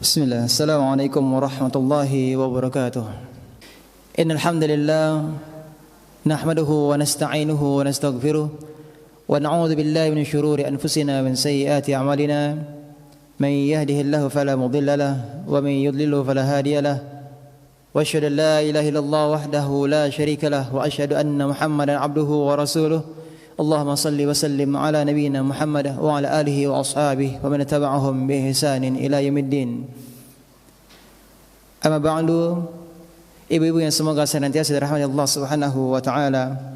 Bismillah. Assalamualaikum warahmatullahi wabarakatuh. Innal hamdalillah nahmaduhu wa nasta'inuhu wa nastaghfiruh wa na'udzu billahi min shururi anfusina wa min sayyiati a'malina. Man yahdihillahu fala mudilla lahu wa man yudlilhu fala hadiya lahu. Wa asyhadu an la ilaha illallah wahdahu la syarika lahu wa asyhadu anna Muhammadan 'abduhu wa rasuluh. Allahumma salli wa sallim ala nabiyyina Muhammad wa ala alihi wa ashabihi wa man tabi'ahum bi ihsanin ila yaumiddin. Amma ba'du, ibu-ibu yang semoga senantiasa dirahmati Allah Subhanahu wa taala.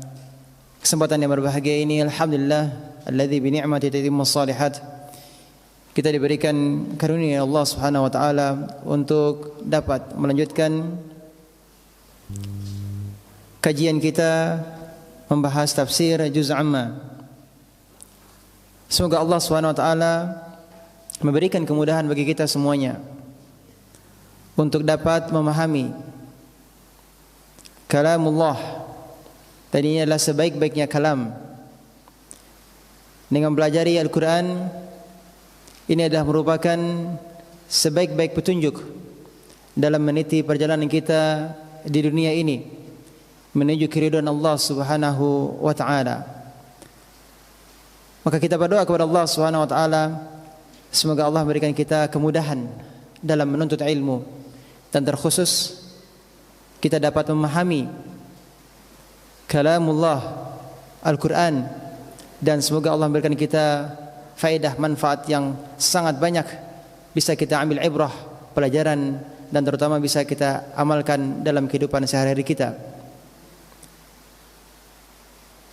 Kesempatan yang berbahagia ini alhamdulillah alladzi bi ni'mati tatimmus shalihat. Kita diberikan karunia Allah Subhanahu wa taala untuk dapat melanjutkan kajian kita membahas tafsir juz amma. Semoga Allah Subhanahu wa taala memberikan kemudahan bagi kita semuanya untuk dapat memahami kalamullah. Dan ini adalah sebaik-baiknya kalam. Dengan belajari Al-Quran, ini adalah merupakan sebaik-baik petunjuk dalam meniti perjalanan kita di dunia ini menuju keridhaan Allah Subhanahu wa taala. Maka kita berdoa kepada Allah Subhanahu wa taala, semoga Allah memberikan kita kemudahan dalam menuntut ilmu, dan terkhusus kita dapat memahami kalamullah Al-Quran, dan semoga Allah memberikan kita faedah manfaat yang sangat banyak, bisa kita ambil ibrah, pelajaran, dan terutama bisa kita amalkan dalam kehidupan sehari-hari kita.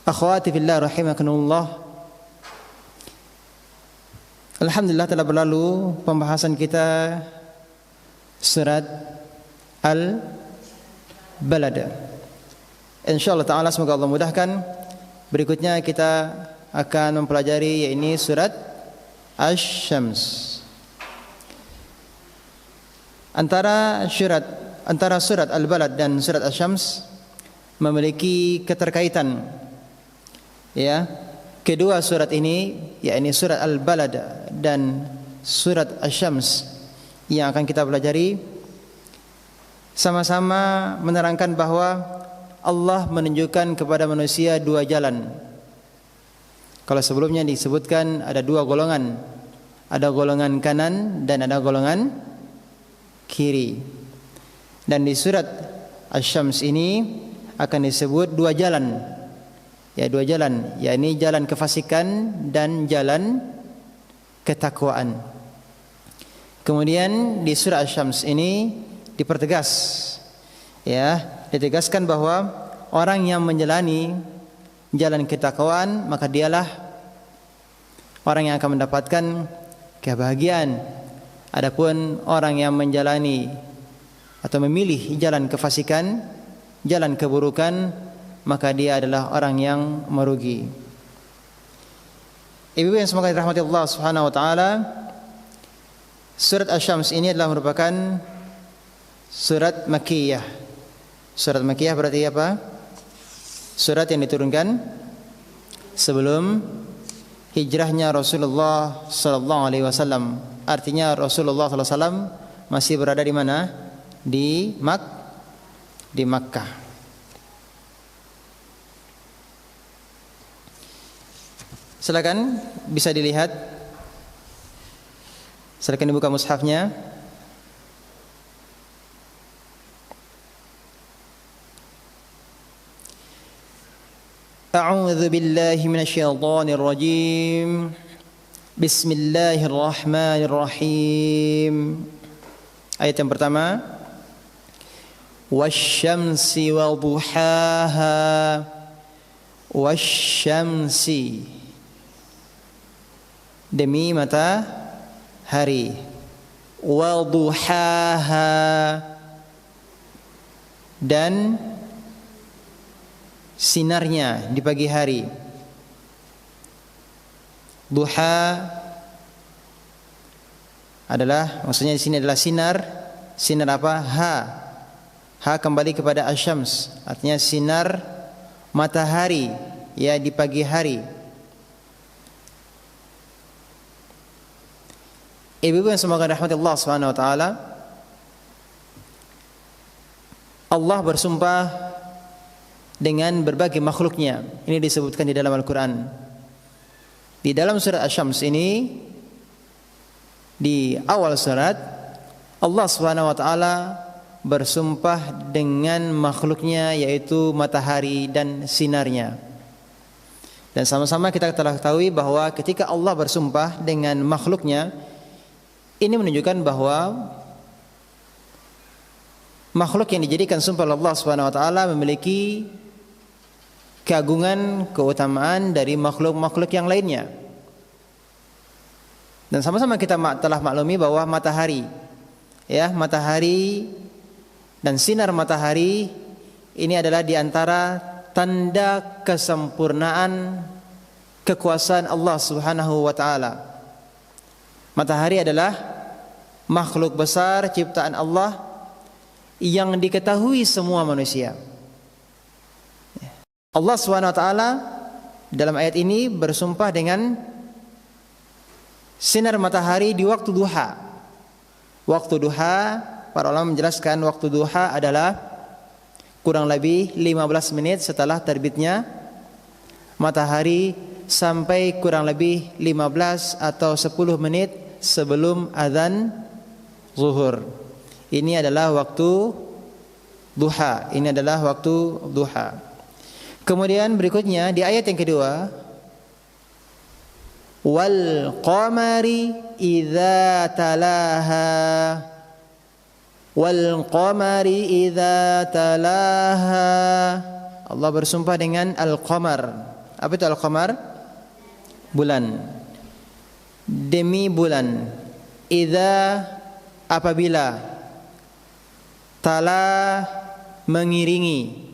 Akhwati fillah rahimakumullah. Alhamdulillah telah berlalu pembahasan kita surat Al-Balad. Insyaallah taala semoga Allah mudahkan. Berikutnya kita akan mempelajari yaitu surat Asy-Syams. Antara surat Al-Balad dan surat Asy-Syams memiliki keterkaitan. Ya, kedua surat ini, yakni surat Al-Balad dan surat Asy-Syams yang akan kita pelajari, sama-sama menerangkan bahwa Allah menunjukkan kepada manusia dua jalan. Kalau sebelumnya disebutkan ada dua golongan, ada golongan kanan dan ada golongan kiri. Dan di surat Asy-Syams ini akan disebut dua jalan. Ya, dua jalan, yakni jalan kefasikan dan jalan ketakwaan. Kemudian di surah Asy-Syams ini dipertegas, ya, ditegaskan bahwa orang yang menjalani jalan ketakwaan maka dialah orang yang akan mendapatkan kebahagiaan. Adapun orang yang menjalani atau memilih jalan kefasikan, jalan keburukan, maka dia adalah orang yang merugi. Ibu yang semoga dirahmati Allah Subhanahu wa taala, surat Asy-Syams ini adalah merupakan surat Makkiyah. Surat Makkiyah berarti apa? Surat yang diturunkan sebelum hijrahnya Rasulullah sallallahu alaihi wasallam. Artinya Rasulullah sallallahu alaihi wasallam masih berada di mana? Di Makkah. Silakan bisa dilihat. Silakan dibuka mushafnya. A'udzu billahi minasyaitonir rajim. Bismillahirrahmanirrahim. Ayat yang pertama. Wasyamsi wa duhaha. Wasyamsi, demi matahari, wa duhaha, dan sinarnya di pagi hari. Duha adalah, maksudnya di sini adalah sinar. Sinar apa? Ha kembali kepada Asy-Syams, artinya sinar matahari, ya, di pagi hari. Ibu-ibu yang semoga rahmat Allah Subhanahu wa taala, Allah bersumpah dengan berbagai makhluknya. Ini disebutkan di dalam Al-Qur'an. Di dalam surat Asy-Syams ini, di awal surat, Allah Subhanahu wa taala bersumpah dengan makhluknya, yaitu matahari dan sinarnya. Dan sama-sama kita telah ketahui bahwa ketika Allah bersumpah dengan makhluknya, ini menunjukkan bahwa makhluk yang dijadikan sumpah oleh Allah Subhanahu wa taala memiliki keagungan, keutamaan dari makhluk-makhluk yang lainnya. Dan sama-sama kita telah maklumi bahwa matahari dan sinar matahari ini adalah di antara tanda kesempurnaan kekuasaan Allah Subhanahu wa taala. Matahari adalah makhluk besar ciptaan Allah yang diketahui semua manusia. Allah Subhanahu wa taala dalam ayat ini bersumpah dengan sinar matahari di waktu duha. Waktu duha, para ulama menjelaskan waktu duha adalah kurang lebih 15 menit setelah terbitnya matahari sampai kurang lebih 15 atau 10 menit sebelum azan zuhur. Ini adalah waktu duha. Ini adalah waktu duha. Kemudian berikutnya di ayat yang kedua, wal qamari idza talaha, wal qamari idza talaha. Allah bersumpah dengan al-qamar. Apa itu al-qamar? Bulan. Demi bulan. Idza, apabila. Tala, mengiringi.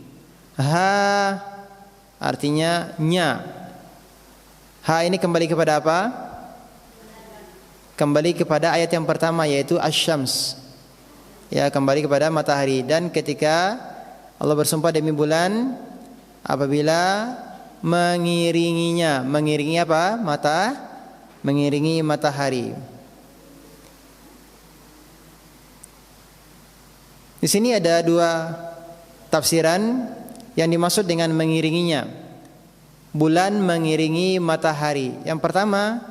Ha, artinya nya. Ha ini kembali kepada apa? Kembali kepada ayat yang pertama, yaitu Asy-Syams. Ya, kembali kepada matahari. Dan ketika Allah bersumpah demi bulan, apabila mengiringinya. Mengiringi apa? Mengiringi matahari. Di sini ada dua tafsiran yang dimaksud dengan mengiringinya. Bulan mengiringi matahari. Yang pertama,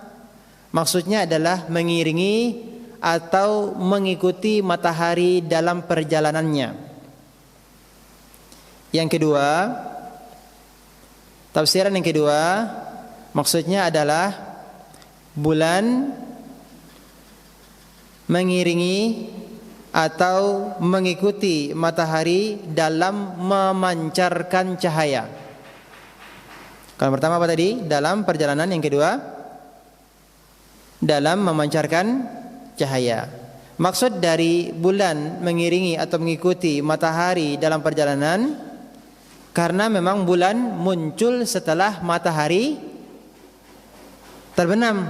maksudnya adalah mengiringi atau mengikuti matahari dalam perjalanannya. Yang kedua, tafsiran yang kedua, maksudnya adalah bulan mengiringi atau mengikuti matahari dalam memancarkan cahaya. Kalau pertama apa tadi? Dalam perjalanan. Yang kedua, dalam memancarkan cahaya. Maksud dari bulan mengiringi atau mengikuti matahari dalam perjalanan, karena memang bulan muncul setelah matahari terbenam.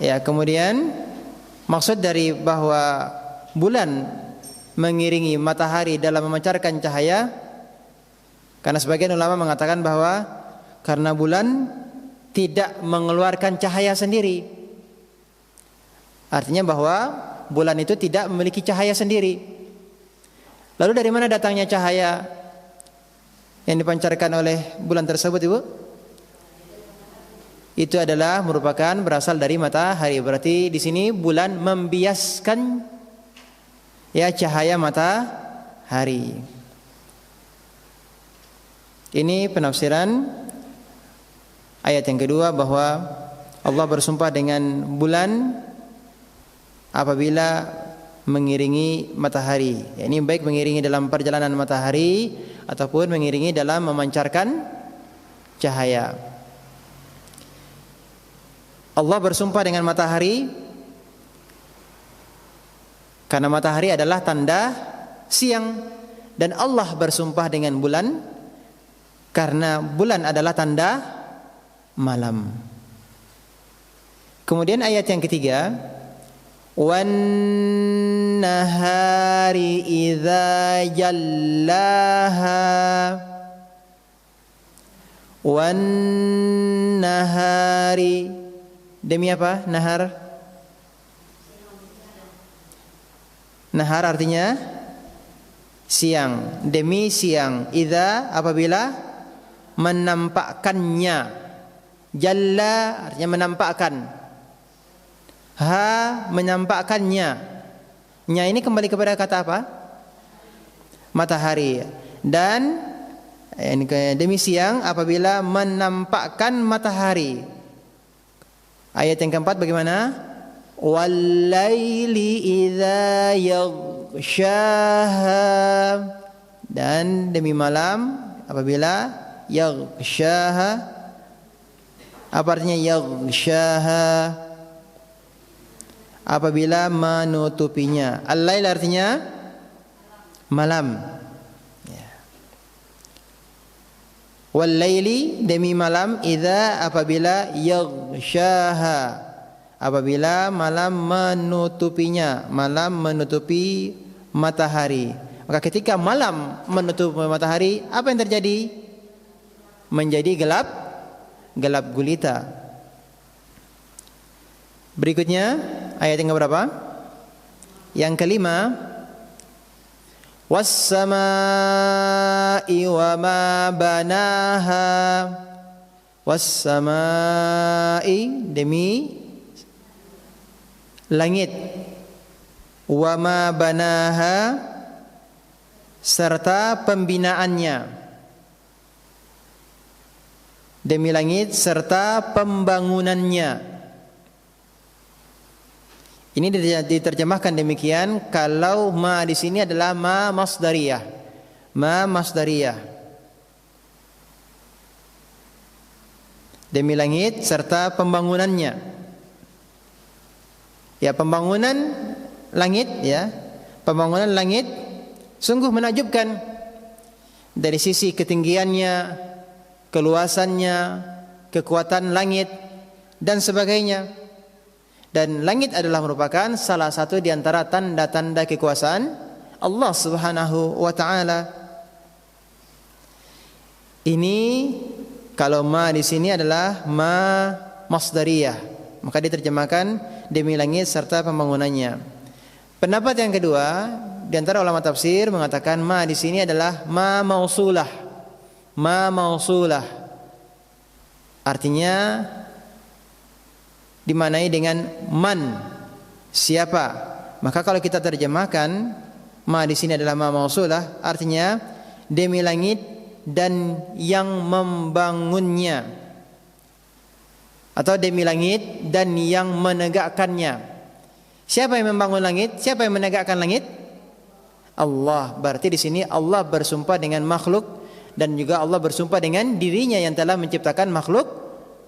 Ya, kemudian maksud dari bahwa bulan mengiringi matahari dalam memancarkan cahaya, karena sebagian ulama mengatakan bahwa karena bulan tidak mengeluarkan cahaya sendiri. Artinya bahwa bulan itu tidak memiliki cahaya sendiri. Lalu dari mana datangnya cahaya yang dipancarkan oleh bulan tersebut, Ibu? Itu adalah merupakan berasal dari matahari. Berarti di sini bulan membiaskan cahaya matahari. Ini penafsiran ayat yang kedua, bahwa Allah bersumpah dengan bulan apabila mengiringi matahari. Ini baik mengiringi dalam perjalanan matahari ataupun mengiringi dalam memancarkan cahaya. Allah bersumpah dengan matahari karena matahari adalah tanda siang, dan Allah bersumpah dengan bulan karena bulan adalah tanda malam. Kemudian ayat yang ketiga, wan nahari idza jallaha, wan nahari Demi apa? Nahar. Nahar artinya siang. Demi siang. Idza apabila menampakkannya. Jalla artinya menampakkan. Ha menampakkannya. Nya ini kembali kepada kata apa? Matahari. Dan demi siang apabila menampakkan matahari. Ayat yang keempat bagaimana? Wal-laili idza yaghshaha. Dan demi malam apabila yaghshaha. Apa artinya yaghshaha? Apabila menutupinya. Al-lail artinya malam. Wal-laili demi malam idza apabila yaghshaha. Apabila malam menutupinya, malam menutupi matahari. Maka ketika malam menutupi matahari, apa yang terjadi? Menjadi gelap, gelap gulita. Berikutnya ayat yang berapa? Yang kelima. Was-samaa'i wa ma banaha. Was-samaa'i demi langit. Wa ma banaha serta pembinaannya. Demi langit serta pembangunannya. Ini diterjemahkan demikian kalau ma di sini adalah ma masdariyah. Ma masdariyah. Demi langit serta pembangunannya. Ya, pembangunan langit ya. Pembangunan langit sungguh menakjubkan dari sisi ketinggiannya, keluasannya, kekuatan langit dan sebagainya. Dan langit adalah merupakan salah satu di antara tanda-tanda kekuasaan Allah Subhanahu wa taala. Ini kalau ma di sini adalah ma masdariyah, maka diterjemahkan demi langit serta pembangunannya. Pendapat yang kedua di antara ulama tafsir mengatakan ma di sini adalah ma mausulah. Ma mausulah artinya dimanai dengan man, siapa. Maka kalau kita terjemahkan ma di sini adalah ma mausulah, artinya demi langit dan yang membangunnya, atau demi langit dan yang menegakkannya. Siapa yang membangun langit? Siapa yang menegakkan langit? Allah. Berarti di sini Allah bersumpah dengan makhluk dan juga Allah bersumpah dengan dirinya yang telah menciptakan makhluk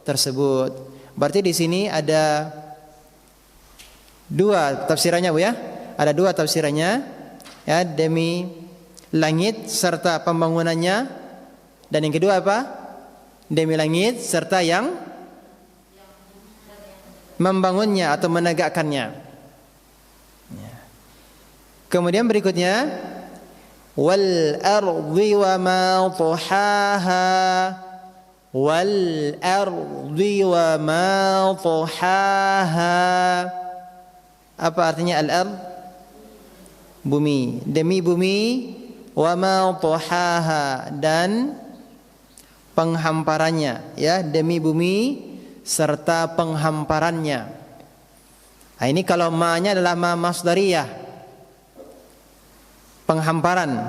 tersebut. Berarti di sini ada dua tafsirannya, Bu ya. Ada dua tafsirannya. Ya, demi langit serta pembangunannya. Dan yang kedua apa? Demi langit serta yang membangunnya atau menegakkannya. Kemudian berikutnya wal ardi wa ma tuhaha. Wal ardi wa ma tuhaha. Apa artinya al-ard? Bumi. Demi bumi wa ma tuhaha dan penghamparannya, ya, demi bumi serta penghamparannya. Nah, ini kalau ma-nya adalah ma masdariyah. Penghamparan.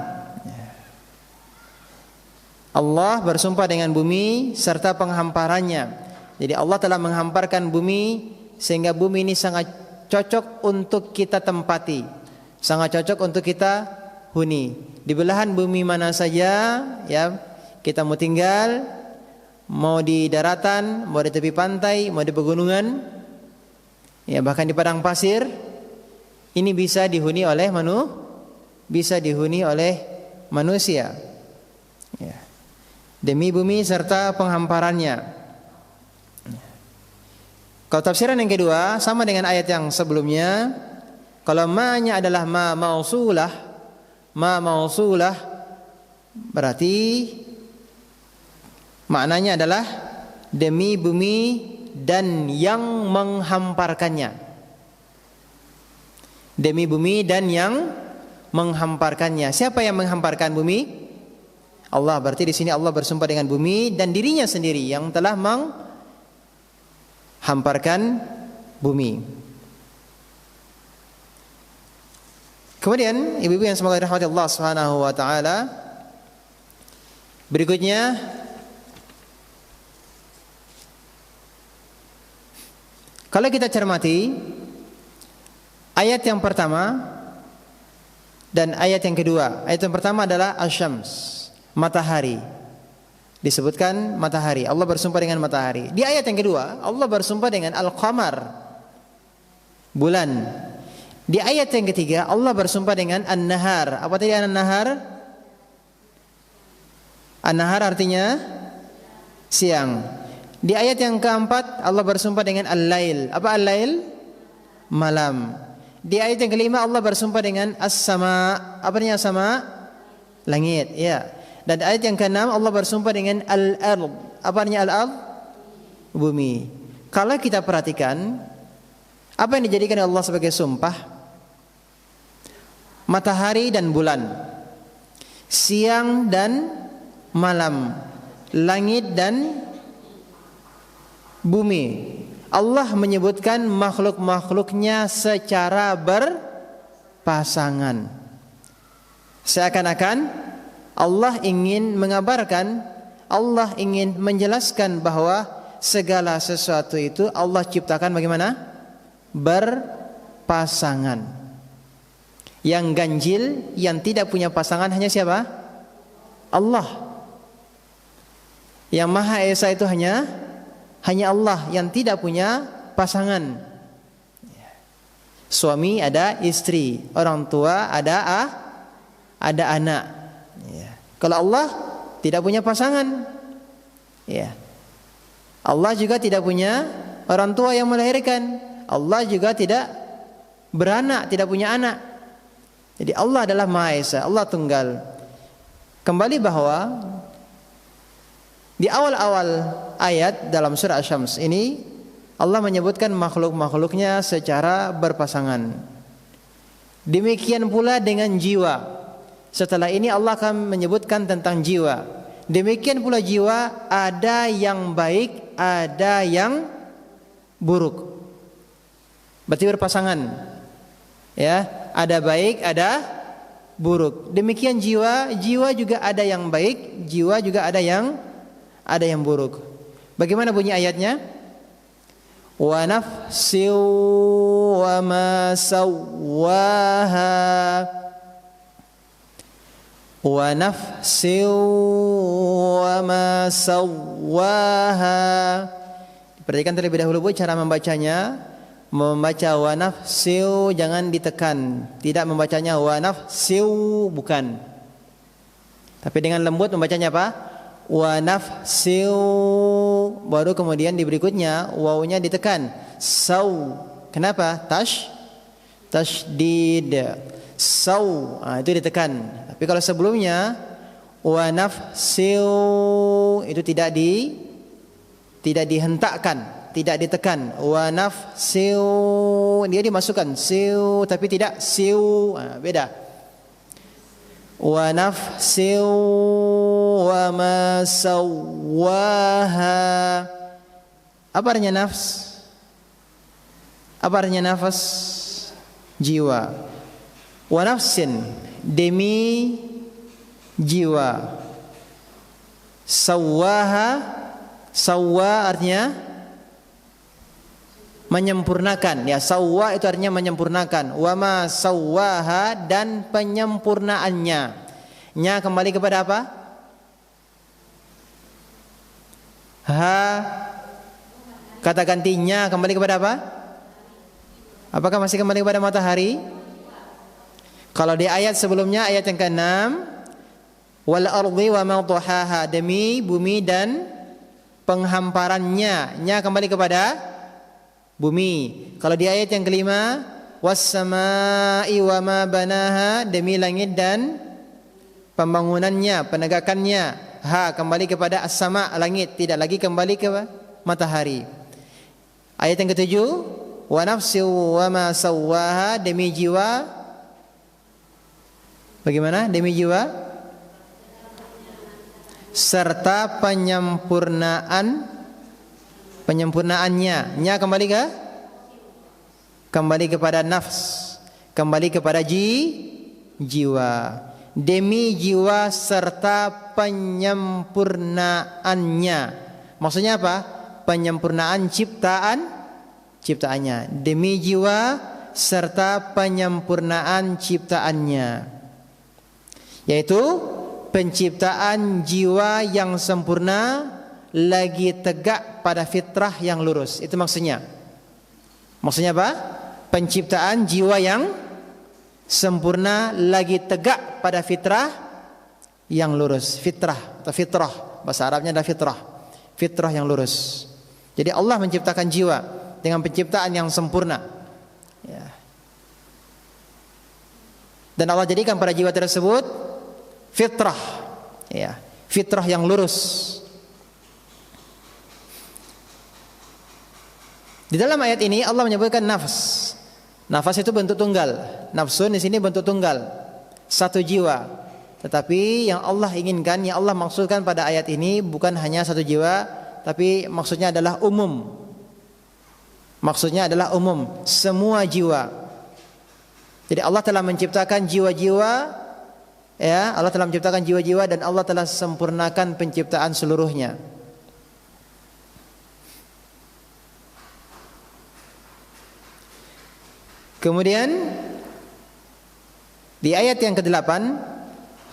Allah bersumpah dengan bumi serta penghamparannya. Jadi Allah telah menghamparkan bumi sehingga bumi ini sangat cocok untuk kita tempati, sangat cocok untuk kita huni. Di belahan bumi mana saja ya kita mau tinggal, mau di daratan, mau di tepi pantai, mau di pegunungan, ya bahkan di padang pasir, ini bisa dihuni oleh manusia. Ya. Demi bumi serta penghamparannya. Kalau tafsiran yang kedua sama dengan ayat yang sebelumnya. Kalau ma-nya adalah ma mausulah berarti maknanya adalah demi bumi dan yang menghamparkannya. Demi bumi dan yang menghamparkannya. Siapa yang menghamparkan bumi? Allah. Berarti di sini Allah bersumpah dengan bumi dan dirinya sendiri yang telah menghamparkan bumi. Kemudian ibu-ibu yang semoga dirahmati Allah Subhanahu wa taala, berikutnya kalau kita cermati ayat yang pertama dan ayat yang kedua. Ayat yang pertama adalah asy-syams, matahari. Disebutkan matahari, Allah bersumpah dengan matahari. Di ayat yang kedua Allah bersumpah dengan al-qamar, bulan. Di ayat yang ketiga Allah bersumpah dengan an-nahar. Apa tadi an-nahar? An-nahar artinya siang. Di ayat yang keempat Allah bersumpah dengan al-lail. Apa al-lail? Malam. Di ayat yang kelima Allah bersumpah dengan as-sama. Apa artinya as-sama? Langit, ya. Dan di ayat yang keenam Allah bersumpah dengan al-ard. Apa artinya al-ard? Bumi. Kalau kita perhatikan apa yang dijadikan Allah sebagai sumpah? Matahari dan bulan, siang dan malam, langit dan bumi. Allah menyebutkan makhluk-makhluknya secara berpasangan. Seakan-akan Allah ingin mengabarkan, Allah ingin menjelaskan bahwa segala sesuatu itu Allah ciptakan bagaimana? Berpasangan. Yang ganjil, yang tidak punya pasangan hanya siapa? Allah. Yang Maha Esa itu hanya Allah yang tidak punya pasangan. Suami ada istri, orang tua ada anak. Kalau Allah tidak punya pasangan, Allah juga tidak punya orang tua yang melahirkan. Allah juga tidak beranak, tidak punya anak. Jadi Allah adalah Maha Esa, Allah tunggal. Kembali bahwa di awal-awal ayat dalam surah Asy-Syams ini Allah menyebutkan makhluk-makhluknya secara berpasangan. Demikian pula dengan jiwa. Setelah ini Allah akan menyebutkan tentang jiwa. Demikian pula jiwa, ada yang baik, ada yang buruk. Berarti berpasangan. Ya, ada baik, ada buruk. Demikian jiwa, jiwa juga ada yang baik, jiwa juga ada yang buruk. Bagaimana bunyi ayatnya? Wa nafsin wa ma sawwaha, wa nafsin wa ma sawwaha. Perhatikan terlebih dahulu Bu cara membacanya. Membaca wa nafsiu jangan ditekan, tidak membacanya wa nafsiu, bukan. Tapi dengan lembut membacanya apa? Wa nafsiu, baru kemudian di berikutnya wawunya ditekan. Saw. Kenapa? Tashdid. Saw, itu ditekan. Tapi kalau sebelumnya wa nafsiu itu tidak dihentakkan, tidak ditekan. Wa nafsiu, dia dimasukkan siu tapi tidak siu, beda. Wa nafsiu wa ma sawwaha. Apa artinya nafs? Apa artinya nafas? Jiwa. Wa nafsin, demi jiwa. Sawwaha, sawwa artinya menyempurnakan. Ya, sawwa itu artinya menyempurnakan. Wa ma sawwaha, dan penyempurnaannya. Nya kembali kepada apa? Ha, kata gantinya kembali kepada apa? Apakah masih kembali kepada matahari? Kalau di ayat sebelumnya, ayat yang ke-6, wal ardi wa ma dhahaha, demi bumi dan penghamparannya. Nya kembali kepada bumi. Kalau di ayat yang kelima, was-samaa'i wa ma banaha, demi langit dan pembangunannya, penegakannya. Ha kembali kepada as-sama', langit, tidak lagi kembali ke matahari. Ayat yang ketujuh, wa nafsin wa ma sawwaha, demi jiwa. Bagaimana? Demi jiwa serta penyempurnaannya. Nya kembali kepada nafs, kembali kepada jiwa. Demi jiwa serta penyempurnaannya. Maksudnya apa? Penyempurnaan ciptaannya. Demi jiwa serta penyempurnaan ciptaannya, yaitu penciptaan jiwa yang sempurna lagi tegak pada fitrah yang lurus. Itu maksudnya. Maksudnya apa? Penciptaan jiwa yang sempurna lagi tegak pada fitrah yang lurus. Fitrah atau fitrah, bahasa Arabnya adalah fitrah. Fitrah yang lurus. Jadi Allah menciptakan jiwa dengan penciptaan yang sempurna, ya. Dan Allah jadikan pada jiwa tersebut fitrah, ya, fitrah yang lurus. Di dalam ayat ini Allah menyebutkan nafs. Nafas itu bentuk tunggal. Nafsun di sini bentuk tunggal, satu jiwa. Tetapi yang Allah inginkan, yang Allah maksudkan pada ayat ini bukan hanya satu jiwa, tapi maksudnya adalah umum. Maksudnya adalah umum, semua jiwa. Jadi Allah telah menciptakan jiwa-jiwa, ya, Allah telah menciptakan jiwa-jiwa dan Allah telah sempurnakan penciptaan seluruhnya. Kemudian di ayat yang ke-8,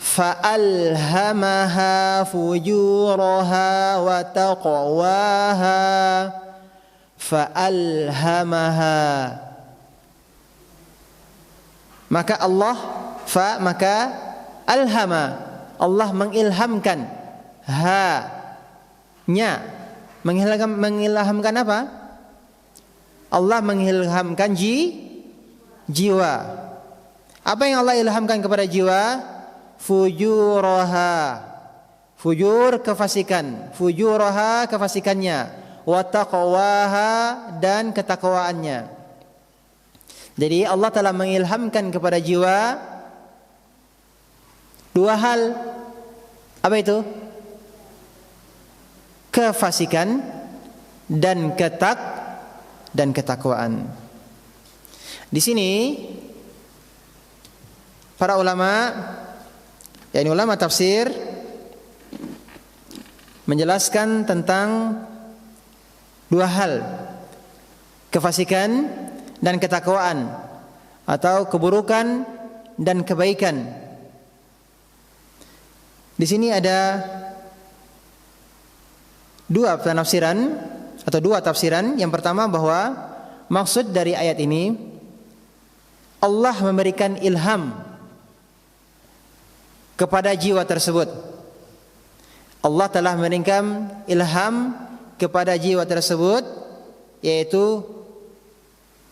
fa'alhamaha fujuraha wa taqwaha. Fa'alhamaha, maka Allah maka alhama, Allah mengilhamkan, nya mengilhamkan apa? Allah mengilhamkan jiwa. Apa yang Allah ilhamkan kepada jiwa? Fujuraha, fujur kefasikan, fujuraha kefasikannya, wa taqwaha dan ketakwaannya. Jadi Allah telah mengilhamkan kepada jiwa dua hal. Apa itu? Kefasikan dan ketakwaan. Di sini para ulama, yakni ulama tafsir, menjelaskan tentang dua hal, kefasikan dan ketakwaan, atau keburukan dan kebaikan. Di sini ada dua penafsiran atau dua tafsiran. Yang pertama bahwa maksud dari ayat ini Allah memberikan ilham kepada jiwa tersebut. Allah telah memberikan ilham kepada jiwa tersebut, yaitu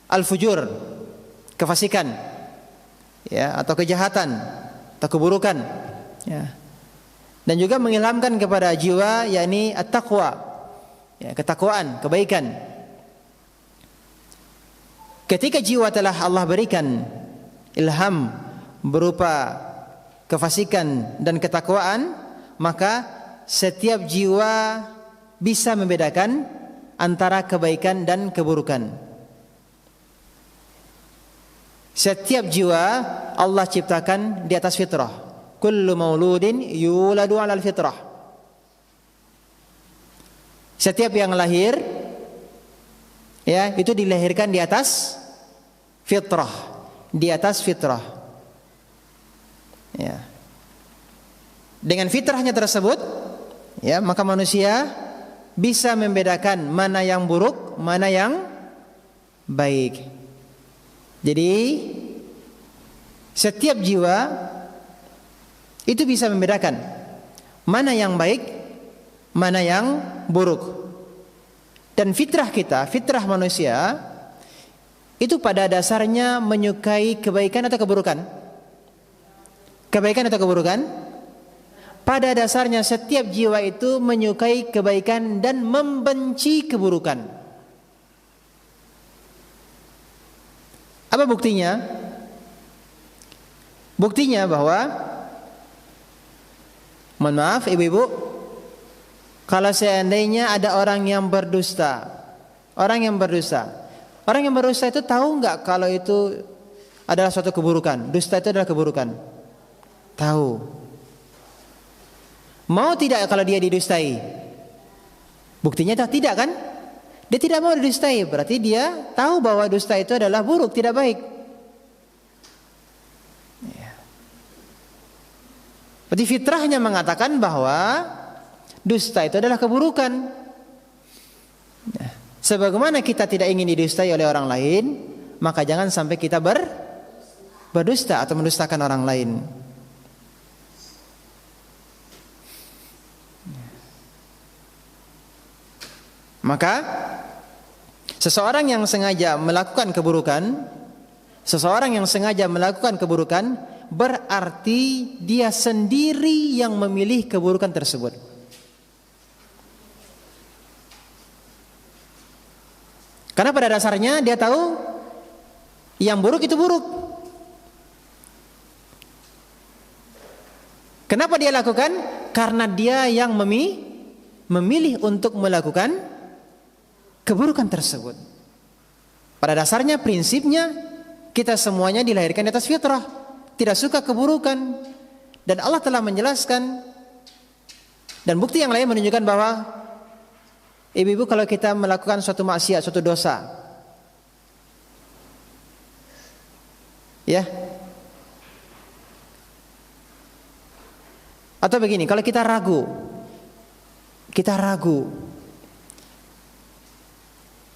al-fujur, kefasikan, ya, atau kejahatan atau keburukan, ya. Dan juga mengilhamkan kepada jiwa, yakni at-taqwa, ya, ketakwaan, kebaikan. Ketika jiwa telah Allah berikan ilham berupa kefasikan dan ketakwaan, maka setiap jiwa bisa membedakan antara kebaikan dan keburukan. Setiap jiwa Allah ciptakan di atas fitrah. Kullu mauludin yuladu 'alal fitrah. Setiap yang lahir, ya, itu dilahirkan di atas fitrah, di atas fitrah. Ya. Dengan fitrahnya tersebut, ya, maka manusia bisa membedakan mana yang buruk, mana yang baik. Jadi setiap jiwa itu bisa membedakan mana yang baik, mana yang buruk. Dan fitrah kita, fitrah manusia itu pada dasarnya menyukai kebaikan atau keburukan? Kebaikan atau keburukan? Pada dasarnya setiap jiwa itu menyukai kebaikan dan membenci keburukan. Apa buktinya? Buktinya bahwa, mohon maaf ibu-ibu, kalau seandainya ada orang yang berdusta, orang yang berdusta itu tahu nggak kalau itu adalah suatu keburukan? Dusta itu adalah keburukan. Tahu. Mau tidak kalau dia didustai? Buktinya tidak kan? Dia tidak mau didustai, berarti dia tahu bahwa dusta itu adalah buruk, tidak baik. Berarti fitrahnya mengatakan bahwa dusta itu adalah keburukan. Sebagaimana kita tidak ingin didustai oleh orang lain, maka jangan sampai kita berdusta atau mendustakan orang lain. Maka seseorang yang sengaja melakukan keburukan, berarti dia sendiri yang memilih keburukan tersebut. Karena pada dasarnya dia tahu yang buruk itu buruk. Kenapa dia lakukan? Karena dia yang memilih untuk melakukan keburukan tersebut. Pada dasarnya, prinsipnya, kita semuanya dilahirkan di atas fitrah, tidak suka keburukan. Dan Allah telah menjelaskan, dan bukti yang lain menunjukkan bahwa ibu-ibu, kalau kita melakukan suatu maksiat, suatu dosa, ya, atau begini, kalau kita ragu,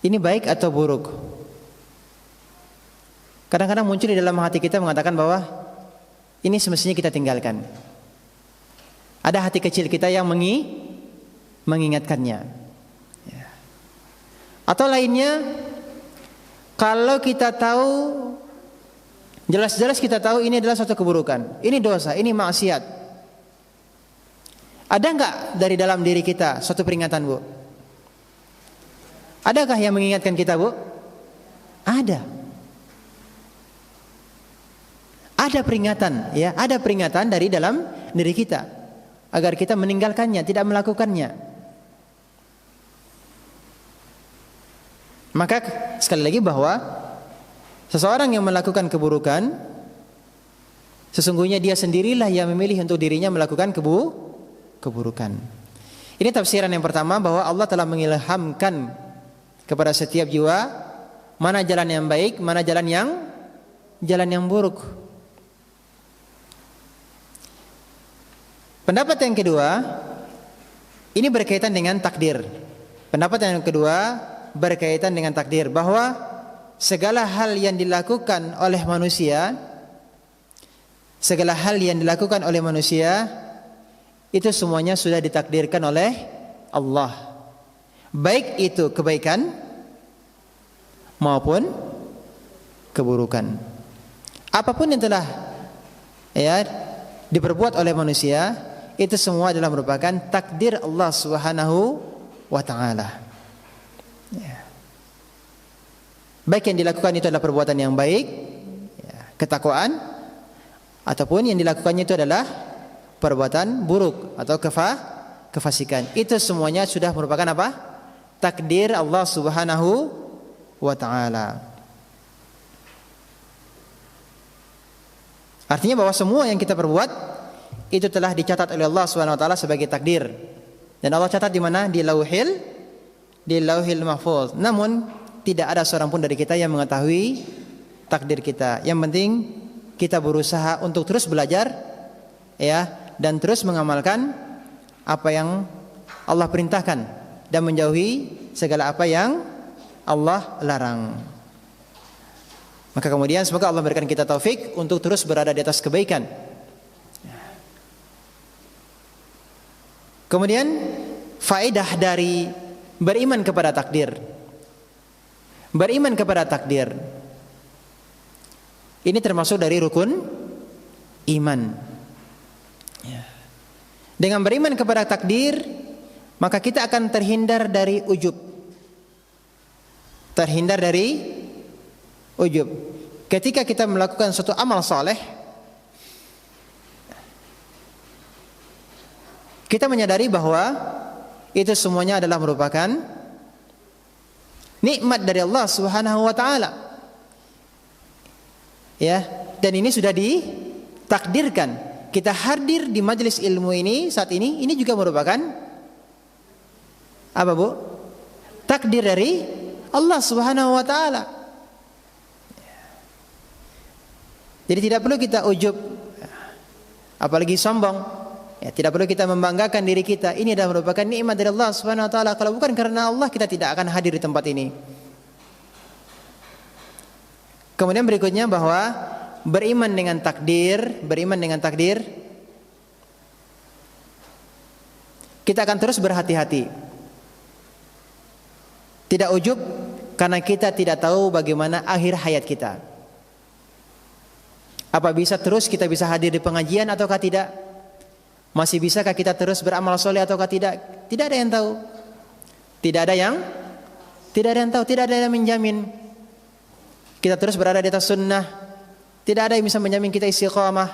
ini baik atau buruk? Kadang-kadang muncul di dalam hati kita mengatakan bahwa ini semestinya kita tinggalkan. Ada hati kecil kita yang mengingatkannya. Atau lainnya, kalau kita tahu, jelas-jelas kita tahu ini adalah suatu keburukan, ini dosa, ini maksiat, ada enggak dari dalam diri kita suatu peringatan, Bu? Adakah yang mengingatkan kita, Bu? Ada. Ada peringatan, ya, ada peringatan dari dalam diri kita agar kita meninggalkannya, tidak melakukannya. Maka sekali lagi bahwa seseorang yang melakukan keburukan, sesungguhnya dia sendirilah yang memilih untuk dirinya melakukan keburukan. Ini tafsiran yang pertama, bahwa Allah telah mengilhamkan kepada setiap jiwa mana jalan yang baik, mana jalan yang buruk. Pendapat yang kedua, ini berkaitan dengan takdir. Pendapat yang kedua berkaitan dengan takdir, bahwa segala hal yang dilakukan oleh manusia, itu semuanya sudah ditakdirkan oleh Allah, baik itu kebaikan maupun keburukan. Apapun yang telah diperbuat oleh manusia, itu semua adalah merupakan takdir Allah Subhanahu wa ta'ala. Baik yang dilakukan itu adalah perbuatan yang baik, ketakwaan, ataupun yang dilakukannya itu adalah perbuatan buruk atau kefasikan. Itu semuanya sudah merupakan apa? Takdir Allah Subhanahu wa ta'ala. Artinya bahwa semua yang kita perbuat itu telah dicatat oleh Allah Subhanahu wa ta'ala sebagai takdir. Dan Allah catat di mana? Di Lauhil Mahfuz. Namun tidak ada seorang pun dari kita yang mengetahui takdir kita. Yang penting kita berusaha untuk terus belajar, ya, dan terus mengamalkan apa yang Allah perintahkan dan menjauhi segala apa yang Allah larang. Maka kemudian semoga Allah berikan kita taufik untuk terus berada di atas kebaikan. Kemudian faedah dari beriman kepada takdir. Beriman kepada takdir ini termasuk dari rukun iman. Dengan beriman kepada takdir, maka kita akan terhindar dari ujub. ketika kita melakukan suatu amal soleh, kita menyadari bahwa itu semuanya adalah merupakan nikmat dari Allah Subhanahu wa taala. Ya, dan ini sudah ditakdirkan. Kita hadir di majelis ilmu ini saat ini juga merupakan apa, Bu? Takdir dari Allah Subhanahu wa taala. Jadi tidak perlu kita ujub, apalagi sombong. Ya, tidak perlu kita membanggakan diri kita. Ini adalah merupakan nikmat dari Allah Subhanahu wa taala. Kalau bukan karena Allah, kita tidak akan hadir di tempat ini. Kemudian berikutnya bahwa beriman dengan takdir, kita akan terus berhati-hati. Tidak ujub karena kita tidak tahu bagaimana akhir hayat kita. Apa bisa terus kita bisa hadir di pengajian ataukah tidak? Masih bisakah kita terus beramal soleh ataukah tidak? Tidak ada yang tahu. Tidak ada yang tahu, tidak ada yang menjamin kita terus berada di atas sunnah. Tidak ada yang bisa menjamin kita istiqamah.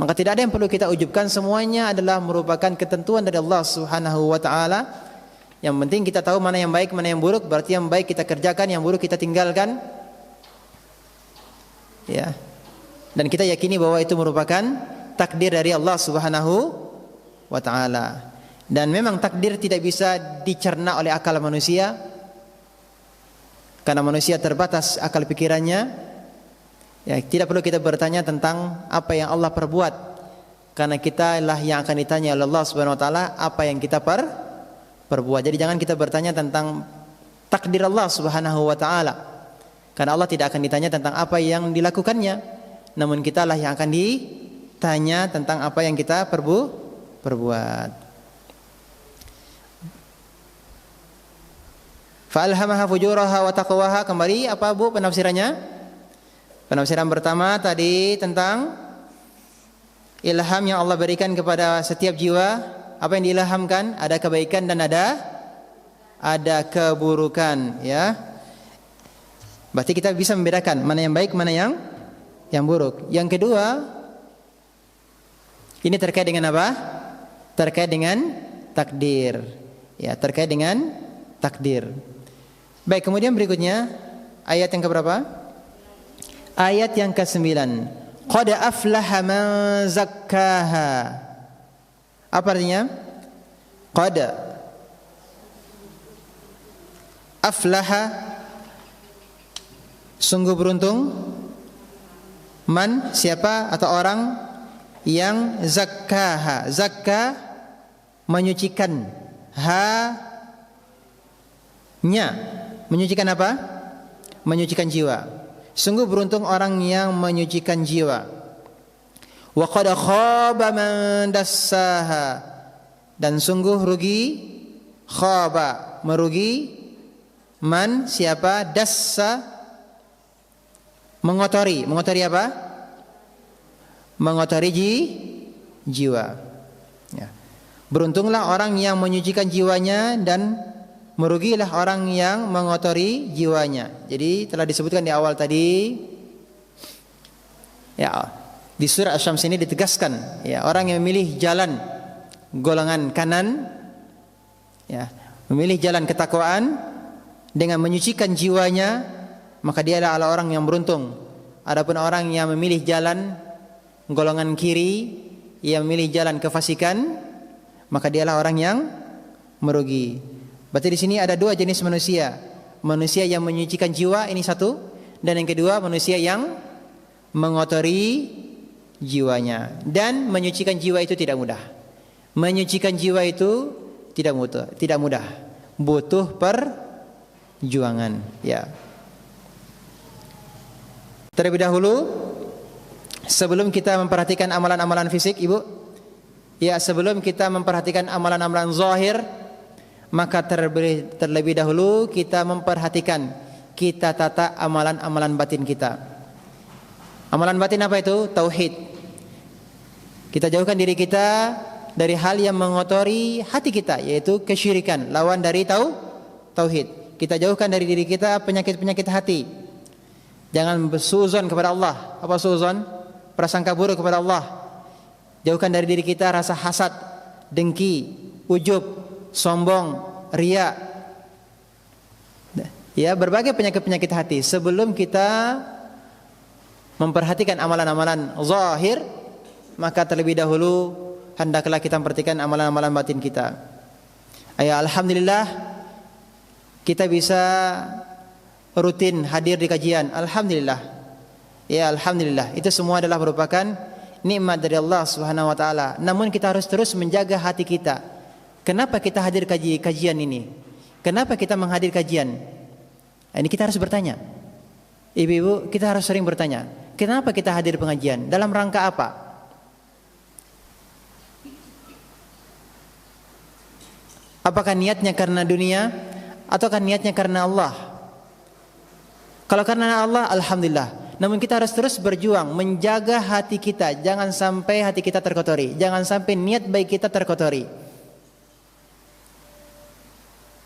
Maka tidak ada yang perlu kita ujubkan, semuanya adalah merupakan ketentuan dari Allah Subhanahu wa taala. Yang penting kita tahu mana yang baik, mana yang buruk. Berarti yang baik kita kerjakan, yang buruk kita tinggalkan. Ya. Dan kita yakini bahwa itu merupakan takdir dari Allah Subhanahu wa taala. Dan memang takdir tidak bisa dicerna oleh akal manusia. Karena manusia terbatas akal pikirannya. Ya, tidak perlu kita bertanya tentang apa yang Allah perbuat. Karena kita lah yang akan ditanya oleh Allah Subhanahu wa taala apa yang kita perbuat. Jadi jangan kita bertanya tentang takdir Allah Subhanahu wa taala. Karena Allah tidak akan ditanya tentang apa yang dilakukannya. Namun kita lah yang akan ditanya tentang apa yang kita perbuat. Fa'alhamaha fujuraha wa taqwaha. Kembali apa, Bu, penafsirannya? Penafsiran pertama tadi tentang ilham yang Allah berikan kepada setiap jiwa. Apa yang diilhamkan? Ada kebaikan dan ada keburukan, ya. Berarti kita bisa membedakan mana yang baik, mana yang buruk. Yang kedua, ini terkait dengan apa? Terkait dengan takdir. Ya, terkait dengan takdir. Baik, kemudian berikutnya ayat yang keberapa? Ayat yang ke-9. Qad aflaha man zakkaha. Apa artinya? Qad aflaha, sungguh beruntung, man, siapa atau orang yang zakkaha. Zakka, menyucikan, nya, menyucikan apa? Menyucikan jiwa. Sungguh beruntung orang yang menyucikan jiwa. Wa qad khaba man dassaha. Dan sungguh rugi, khaba, merugi, man, siapa, dassa, mengotori. Mengotori apa? Mengotori jiwa. Ya. Beruntunglah orang yang menyucikan jiwanya dan merugilah orang yang mengotori jiwanya. Jadi telah disebutkan di awal tadi, ya, di surah Asy-Syams ini ditegaskan, ya, orang yang memilih jalan golongan kanan, ya, memilih jalan ketakwaan dengan menyucikan jiwanya, maka dia adalah orang yang beruntung. Adapun orang yang memilih jalan golongan kiri, yang memilih jalan kefasikan, maka dia adalah orang yang merugi. Berarti di sini ada dua jenis manusia. Manusia yang menyucikan jiwa, ini satu, dan yang kedua manusia yang mengotori jiwanya. Dan menyucikan jiwa itu tidak mudah. Menyucikan jiwa itu tidak mudah. Butuh perjuangan, ya. Terlebih dahulu, sebelum kita memperhatikan amalan-amalan fisik, Ibu, ya, sebelum kita memperhatikan amalan-amalan zahir, maka terlebih dahulu kita memperhatikan, kita tata amalan-amalan batin kita. Amalan batin apa itu? Tauhid. Kita jauhkan diri kita dari hal yang mengotori hati kita, yaitu kesyirikan, lawan dari tauhid. Kita jauhkan dari diri kita penyakit-penyakit hati. Jangan bersuzon kepada Allah. Apa suzon? Prasangka buruk kepada Allah. Jauhkan dari diri kita rasa hasad, dengki, ujub, sombong, riya. Ya, berbagai penyakit-penyakit hati. Sebelum kita memperhatikan amalan-amalan zahir, maka terlebih dahulu hendaklah kita memperhatikan amalan-amalan batin kita. Ya, alhamdulillah kita bisa rutin hadir di kajian. Alhamdulillah. Ya, alhamdulillah. Itu semua adalah merupakan nikmat dari Allah Subhanahu wa taala. Namun kita harus terus menjaga hati kita. Kenapa kita hadir kajian ini? Kenapa kita menghadir kajian? Ini kita harus bertanya. Ibu-ibu, kita harus sering bertanya. Kenapa kita hadir pengajian? Dalam rangka apa? Apakah niatnya karena dunia ataukah niatnya karena Allah? Kalau karena Allah, alhamdulillah. Namun kita harus terus berjuang menjaga hati kita, jangan sampai hati kita terkotori, jangan sampai niat baik kita terkotori.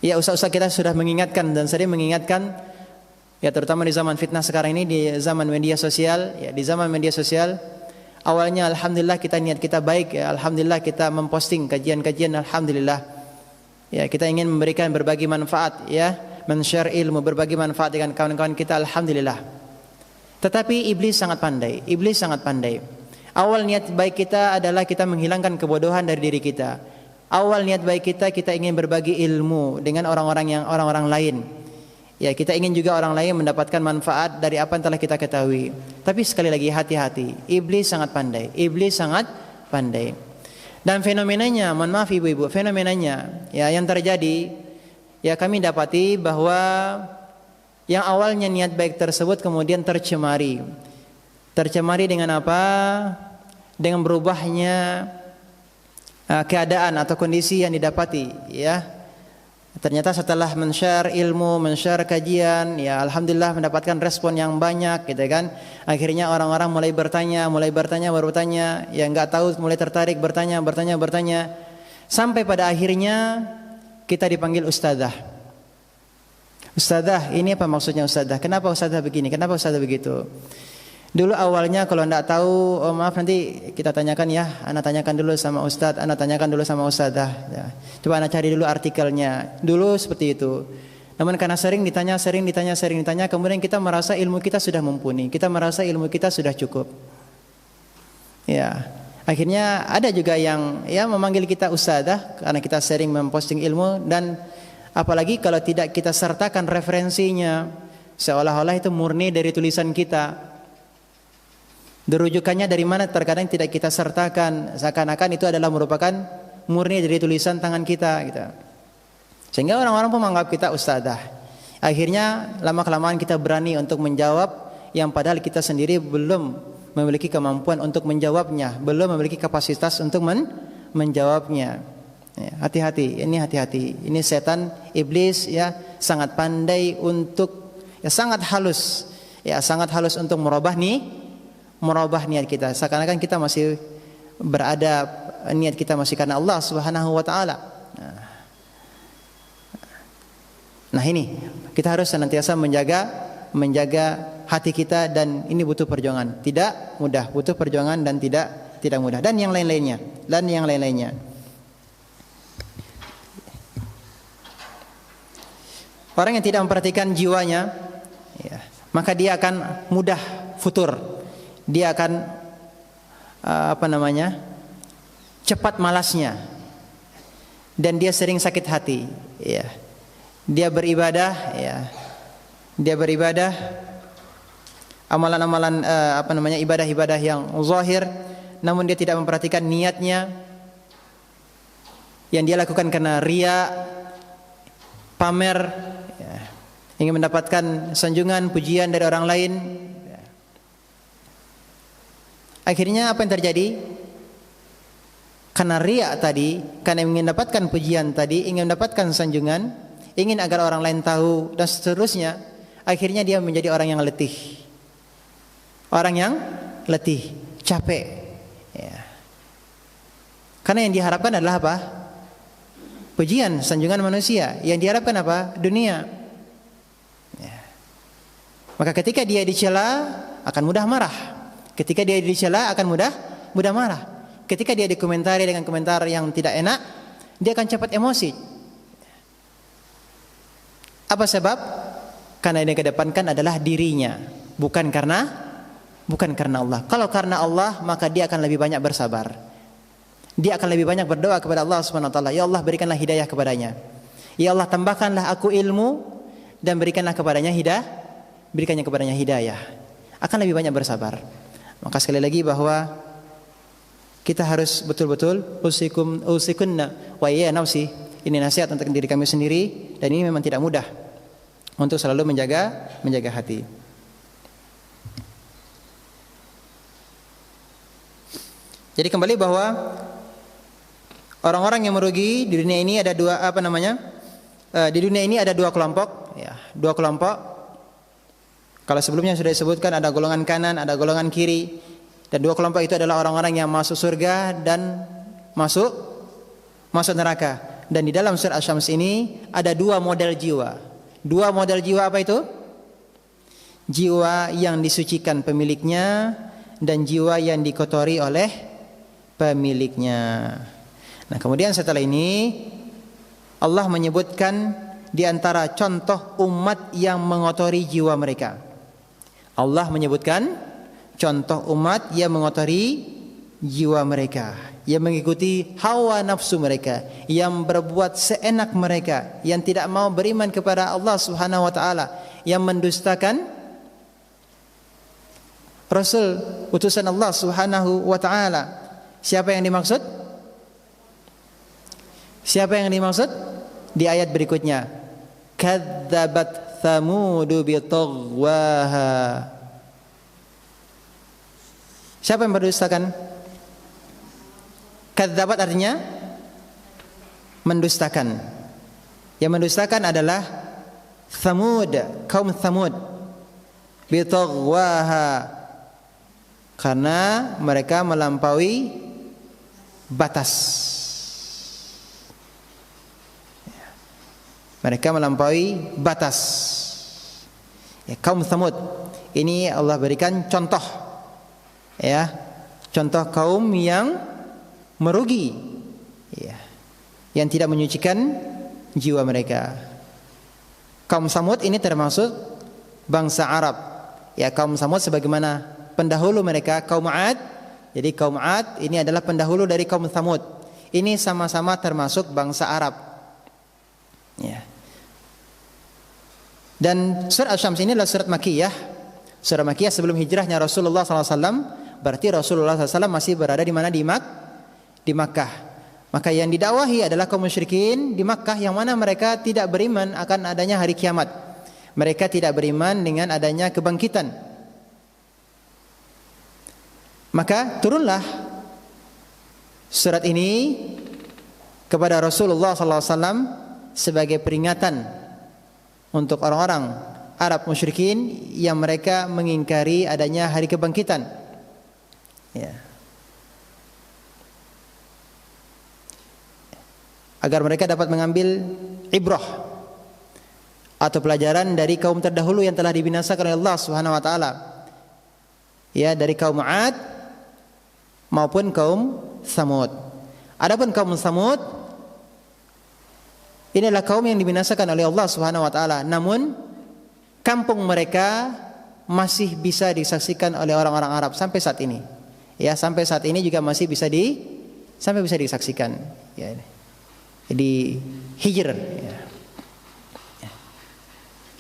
Ya, ustaz-ustaz kita sudah mengingatkan dan sering mengingatkan, ya terutama di zaman fitnah sekarang ini, di zaman media sosial. Ya, di zaman media sosial, awalnya alhamdulillah kita niat kita baik, ya, alhamdulillah kita memposting kajian-kajian, alhamdulillah. Ya, kita ingin memberikan berbagi manfaat, ya, men-share ilmu, berbagi manfaat dengan kawan-kawan kita, alhamdulillah. Tetapi iblis sangat pandai. Iblis sangat pandai. Awal niat baik kita adalah kita menghilangkan kebodohan dari diri kita. Awal niat baik kita ingin berbagi ilmu dengan orang-orang lain. Ya, kita ingin juga orang lain mendapatkan manfaat dari apa yang telah kita ketahui. Tapi sekali lagi hati-hati. Iblis sangat pandai. Iblis sangat pandai. Dan fenomenanya, mohon maaf ibu-ibu, fenomenanya ya yang terjadi, ya kami dapati bahwa yang awalnya niat baik tersebut kemudian tercemari. Tercemari dengan apa? Dengan berubahnya keadaan atau kondisi yang didapati, ya. Ternyata setelah men-share ilmu, men-share kajian, ya alhamdulillah mendapatkan respon yang banyak, gitu kan. Akhirnya orang-orang mulai bertanya, ya nggak tahu, mulai tertarik bertanya. Sampai pada akhirnya kita dipanggil ustadzah. Ustadzah, ini apa maksudnya ustadzah? Kenapa ustadzah begini? Kenapa ustadzah begitu? Dulu awalnya kalau enggak tahu, oh maaf nanti kita tanyakan ya, ana tanyakan dulu sama ustadz, ana tanyakan dulu sama ustadzah. Ya. Coba ana cari dulu artikelnya. Dulu seperti itu. Namun karena sering ditanya, kemudian kita merasa ilmu kita sudah mumpuni, kita merasa ilmu kita sudah cukup. Ya, akhirnya ada juga yang ya memanggil kita ustadzah karena kita sering memposting ilmu, dan apalagi kalau tidak kita sertakan referensinya, seolah-olah itu murni dari tulisan kita. Rujukannya dari mana terkadang tidak kita sertakan, seakan-akan itu adalah merupakan murni dari tulisan tangan kita gitu. Sehingga orang-orang pun menganggap kita ustadzah. Akhirnya lama-kelamaan kita berani untuk menjawab yang padahal kita sendiri belum memiliki kemampuan untuk menjawabnya, belum memiliki kapasitas untuk menjawabnya. Ya, hati-hati, ini hati-hati. Ini setan, iblis ya sangat pandai untuk, ya sangat halus untuk merubah niat kita. Seakan-akan kita masih berada, niat kita masih karena Allah Subhanahu wa taala. Nah, ini kita harus senantiasa menjaga hati kita, dan ini butuh perjuangan. Tidak mudah, butuh perjuangan dan tidak mudah, dan yang lain-lainnya. Orang yang tidak memperhatikan jiwanya, ya, maka dia akan mudah futur. Dia akan cepat malasnya, dan dia sering sakit hati. Ya. Dia beribadah, amalan-amalan ibadah-ibadah yang zahir, namun dia tidak memperhatikan niatnya yang dia lakukan karena riya, pamer, ya, ingin mendapatkan sanjungan, pujian dari orang lain. Akhirnya apa yang terjadi? Karena riya tadi, karena ingin mendapatkan pujian tadi, ingin mendapatkan sanjungan, ingin agar orang lain tahu dan seterusnya, akhirnya dia menjadi orang yang letih. Capek. Ya. Karena yang diharapkan adalah apa? Pujian, sanjungan manusia. Yang diharapkan apa? Dunia. Ya. Maka ketika dia dicela akan mudah marah. Ketika dia dicela akan mudah marah. Ketika dia dikomentari dengan komentar yang tidak enak, dia akan cepat emosi. Apa sebab? Karena yang dikedepankan adalah dirinya, bukan karena Allah. Kalau karena Allah, maka dia akan lebih banyak bersabar. Dia akan lebih banyak berdoa kepada Allah Subhanahu wa taala, ya Allah berikanlah hidayah kepadanya. Ya Allah tambahkanlah aku ilmu dan berikanlah kepadanya hidayah. Akan lebih banyak bersabar. Maka sekali lagi bahwa kita harus betul-betul usikunna wa ya nafsi. Ini nasihat untuk diri kami sendiri, dan ini memang tidak mudah untuk selalu menjaga hati. Jadi kembali bahwa orang-orang yang merugi di dunia ini ada di dunia ini ada dua kelompok, ya, dua kelompok. Kalau sebelumnya sudah disebutkan ada golongan kanan, ada golongan kiri, dan dua kelompok itu adalah orang-orang yang masuk surga dan masuk neraka. Dan di dalam surat Asy-Syams ini ada dua model jiwa. Dua model jiwa apa itu? Jiwa yang disucikan pemiliknya dan jiwa yang dikotori oleh pemiliknya. Nah, kemudian setelah ini Allah menyebutkan di antara contoh umat yang mengotori jiwa mereka. Allah menyebutkan contoh umat yang mengotori jiwa mereka, yang mengikuti hawa nafsu mereka, yang berbuat seenak mereka, yang tidak mau beriman kepada Allah Subhanahu wa taala, yang mendustakan Rasul utusan Allah Subhanahu wa taala. Siapa yang dimaksud? Siapa yang dimaksud? Di ayat berikutnya, kadzabat Tsamudu bitaghwaha. Siapa yang berdustakan? Kadzabat artinya mendustakan. Yang mendustakan adalah Tsamud, kaum Tsamud. Bitaghwaha, karena mereka melampaui batas. Mereka melampaui batas. Ya, kaum Tsamud ini Allah berikan contoh, ya, contoh kaum yang merugi, ya, yang tidak menyucikan jiwa mereka. Kaum Tsamud ini termasuk bangsa Arab. Ya, kaum Tsamud sebagaimana pendahulu mereka kaum 'Ad. Jadi kaum 'Ad ini adalah pendahulu dari kaum Tsamud. Ini sama-sama termasuk bangsa Arab. Ya. Dan surat Asy-Syams ini adalah surat Makkiyah. Surat Makkiyah sebelum hijrahnya Rasulullah SAW. Berarti Rasulullah SAW masih berada di mana? Di Makkah. Maka yang didakwahi adalah kaum musyrikin di Makkah, yang mana mereka tidak beriman akan adanya hari kiamat. Mereka tidak beriman dengan adanya kebangkitan. Maka turunlah surat ini kepada Rasulullah SAW sebagai peringatan untuk orang-orang Arab musyrikin yang mereka mengingkari adanya hari kebangkitan. Ya. Agar mereka dapat mengambil ibrah atau pelajaran dari kaum terdahulu yang telah dibinasakan oleh Allah Subhanahu wa taala. Ya, dari kaum 'Ad maupun kaum Tsamud. Adapun kaum Tsamud, ini adalah kaum yang dibinasakan oleh Allah Subhanahu wa taala, namun kampung mereka masih bisa disaksikan oleh orang-orang Arab sampai saat ini. Ya, sampai saat ini juga masih bisa disaksikan. Ya. Di Hijr. Ya.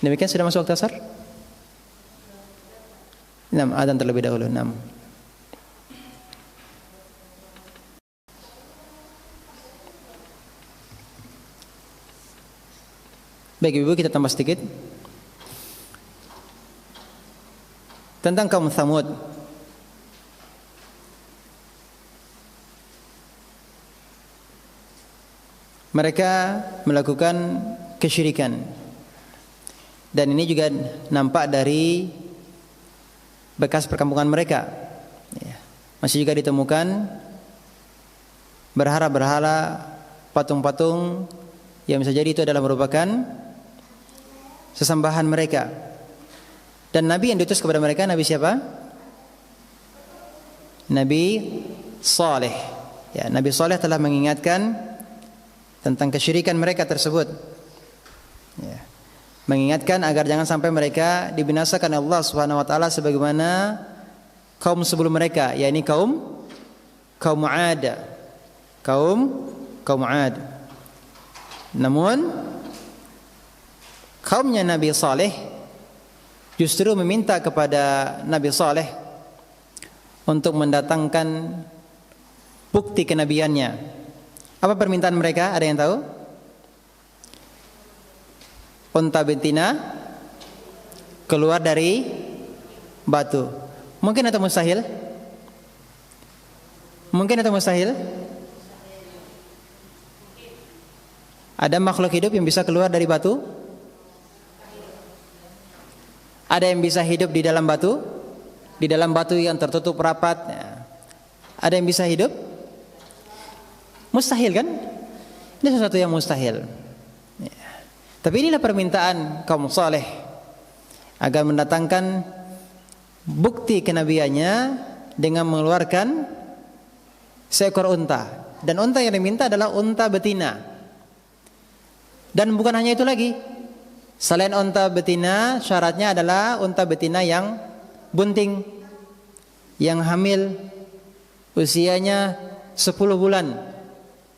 Demikian sudah masuk waktu asar? 6, adzan terlebih dahulu. 6. Baik ibu, kita tambah sedikit tentang kaum Tsamud. Mereka melakukan kesyirikan, dan ini juga nampak dari bekas perkampungan mereka. Masih juga ditemukan berhala-berhala, patung-patung yang bisa jadi itu adalah merupakan sesembahan mereka. Dan nabi yang diutus kepada mereka nabi siapa? Nabi Saleh. Ya, Nabi Saleh telah mengingatkan tentang kesyirikan mereka tersebut. Ya. Mengingatkan agar jangan sampai mereka dibinasakan oleh Allah Subhanahu wa taala sebagaimana kaum sebelum mereka, yakni kaum Ad. Kaum Ad. Namun kaumnya Nabi Saleh justru meminta kepada Nabi Saleh untuk mendatangkan bukti kenabiannya. Apa permintaan mereka? Ada yang tahu? Unta betina keluar dari batu. Mungkin atau mustahil? Mungkin atau mustahil? Ada makhluk hidup yang bisa keluar dari batu? Ada yang bisa hidup di dalam batu? Di dalam batu yang tertutup rapat? Ada yang bisa hidup? Mustahil kan? Ini sesuatu yang mustahil. Tapi inilah permintaan kaum saleh agar mendatangkan bukti kenabiannya dengan mengeluarkan seekor unta. Dan unta yang diminta adalah unta betina. Dan bukan hanya itu lagi. Selain unta betina, syaratnya adalah unta betina yang bunting, yang hamil, usianya 10 bulan.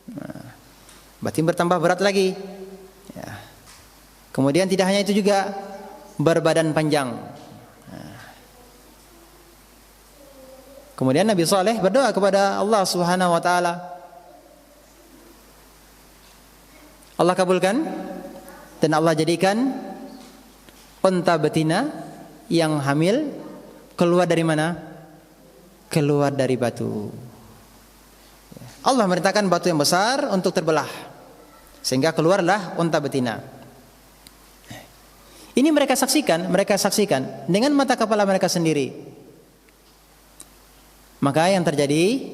Nah, berarti bertambah berat lagi. Ya. Kemudian tidak hanya itu juga, berbadan panjang. Nah. Kemudian Nabi Saleh berdoa kepada Allah Subhanahu wa taala. Allah kabulkan dan Allah jadikan unta betina yang hamil keluar dari mana? Keluar dari batu. Allah merintahkan batu yang besar untuk terbelah sehingga keluarlah unta betina. Ini mereka saksikan dengan mata kepala mereka sendiri. Maka yang terjadi,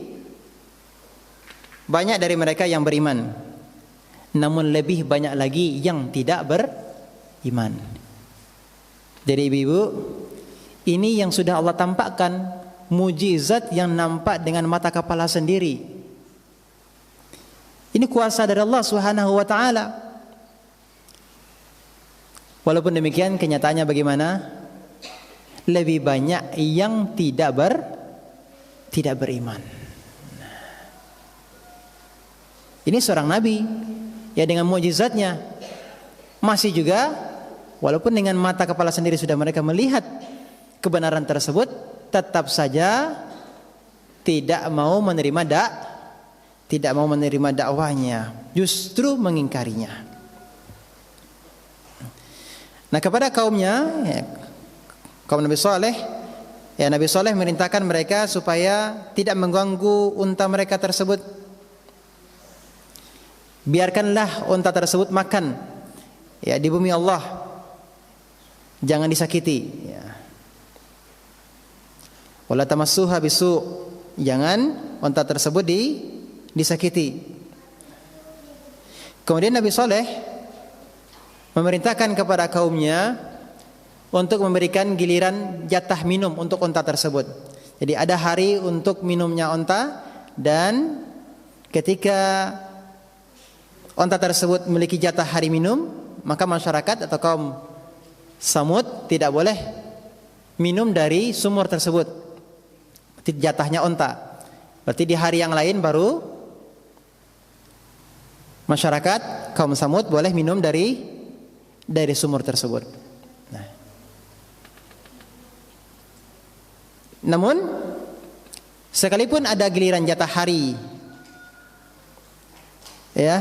banyak dari mereka yang beriman, namun lebih banyak lagi yang tidak beriman. Jadi ibu-ibu, ini yang sudah Allah tampakkan, mujizat yang nampak dengan mata kepala sendiri. Ini kuasa dari Allah Subhanahu wa taala. Walaupun demikian kenyataannya bagaimana? Lebih banyak yang tidak beriman. Ini seorang nabi ya, dengan mukjizatnya masih juga walaupun dengan mata kepala sendiri sudah mereka melihat kebenaran tersebut, tetap saja tidak mau menerima dakwahnya, justru mengingkarinya. Nah, kepada kaumnya, ya, kaum Nabi Saleh, ya Nabi Saleh merintahkan mereka supaya tidak mengganggu unta mereka tersebut. Biarkanlah unta tersebut makan, ya, di bumi Allah, jangan disakiti. Ya. Wala tamassuha bisu, jangan unta tersebut disakiti. Kemudian Nabi Saleh memerintahkan kepada kaumnya untuk memberikan giliran jatah minum untuk unta tersebut. Jadi ada hari untuk minumnya unta, dan ketika unta tersebut memiliki jatah hari minum, maka masyarakat atau kaum Samud tidak boleh minum dari sumur tersebut. Berarti jatahnya unta. Berarti di hari yang lain baru masyarakat kaum Samud boleh minum dari sumur tersebut. Nah. Namun sekalipun ada giliran jatah hari, ya,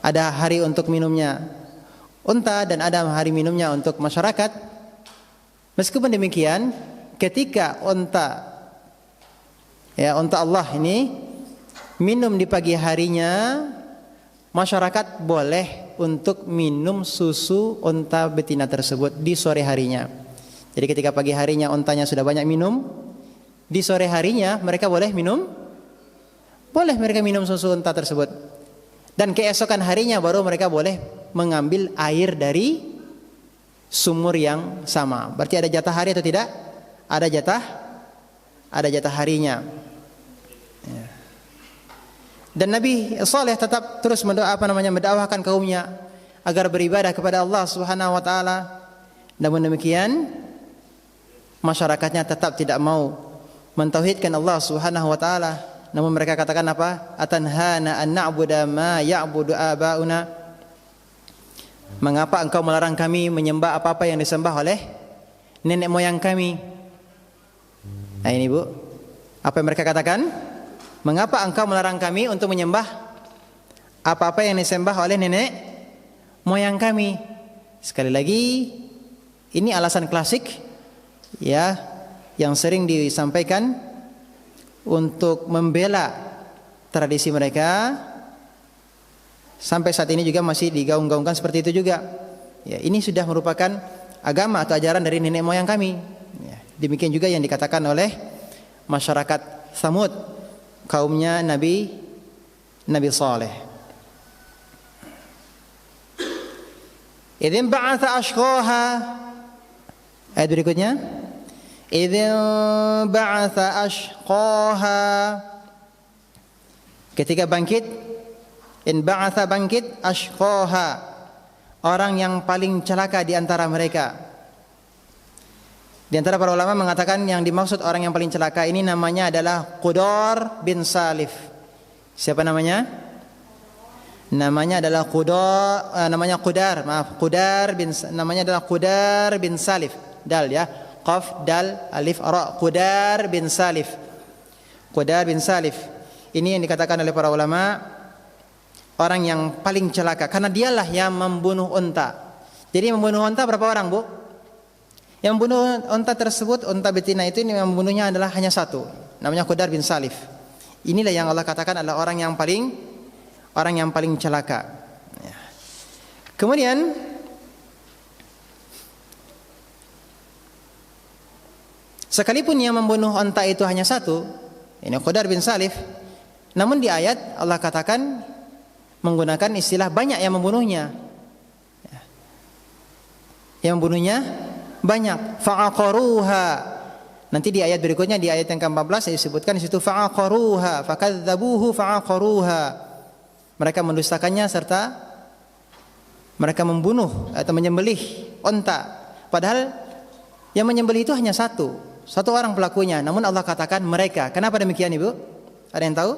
ada hari untuk minumnya unta dan ada hari minumnya untuk masyarakat. Meskipun demikian, ketika unta Allah ini minum di pagi harinya, masyarakat boleh untuk minum susu unta betina tersebut di sore harinya. Jadi ketika pagi harinya untanya sudah banyak minum, di sore harinya mereka boleh minum susu unta tersebut. Dan keesokan harinya baru mereka boleh mengambil air dari sumur yang sama. Berarti ada jatah hari atau tidak? Ada jatah harinya. Ya. Dan Nabi Saleh tetap terus mendakwahkan kaumnya agar beribadah kepada Allah Subhanahu wa taala. Namun demikian masyarakatnya tetap tidak mau mentauhidkan Allah Subhanahu wa taala. Namun mereka katakan apa? Atanhana an na'budu ma ya'budu abauna. Mengapa engkau melarang kami menyembah apa-apa yang disembah oleh nenek moyang kami? Nah ini Bu, apa yang mereka katakan? Mengapa engkau melarang kami untuk menyembah apa-apa yang disembah oleh nenek moyang kami? Sekali lagi, ini alasan klasik ya yang sering disampaikan untuk membela tradisi mereka. Sampai saat ini juga masih digaung-gaungkan seperti itu juga. Ya, ini sudah merupakan agama atau ajaran dari nenek moyang kami. Ya, demikian juga yang dikatakan oleh masyarakat Tsamud, kaumnya Nabi Saleh. Idzin ba'atha ashqaha. Ayat berikutnya. Idzin ba'atha ashqaha. Ketika bangkit, in ba'atha bangkit ashqaha, orang yang paling celaka di antara mereka. Di antara para ulama mengatakan yang dimaksud orang yang paling celaka ini namanya adalah Qudar bin Salif. Siapa namanya? Namanya adalah Qudar bin Salif. Dal ya, qaf dal alif ra, Qudar bin Salif. Qudar bin Salif. Ini yang dikatakan oleh para ulama orang yang paling celaka karena dialah yang membunuh unta. Jadi membunuh unta berapa orang, Bu? Yang membunuh unta tersebut, unta betina itu, yang membunuhnya adalah hanya satu, namanya Qudar bin Salif. Inilah yang Allah katakan adalah orang yang paling celaka. Ya. Kemudian sekalipun yang membunuh unta itu hanya satu, ini Qudar bin Salif, namun di ayat Allah katakan menggunakan istilah banyak yang membunuhnya. Ya. Yang membunuhnya banyak. Fa'aqaruha. Nanti di ayat berikutnya, di ayat yang ke-14 disebutkan di situ fa'aqaruha, fakadzabuhu fa'aqaruha. Mereka mendustakannya serta mereka membunuh atau menyembelih unta. Padahal yang menyembelih itu hanya satu orang pelakunya. Namun Allah katakan mereka. Kenapa demikian, Ibu? Ada yang tahu?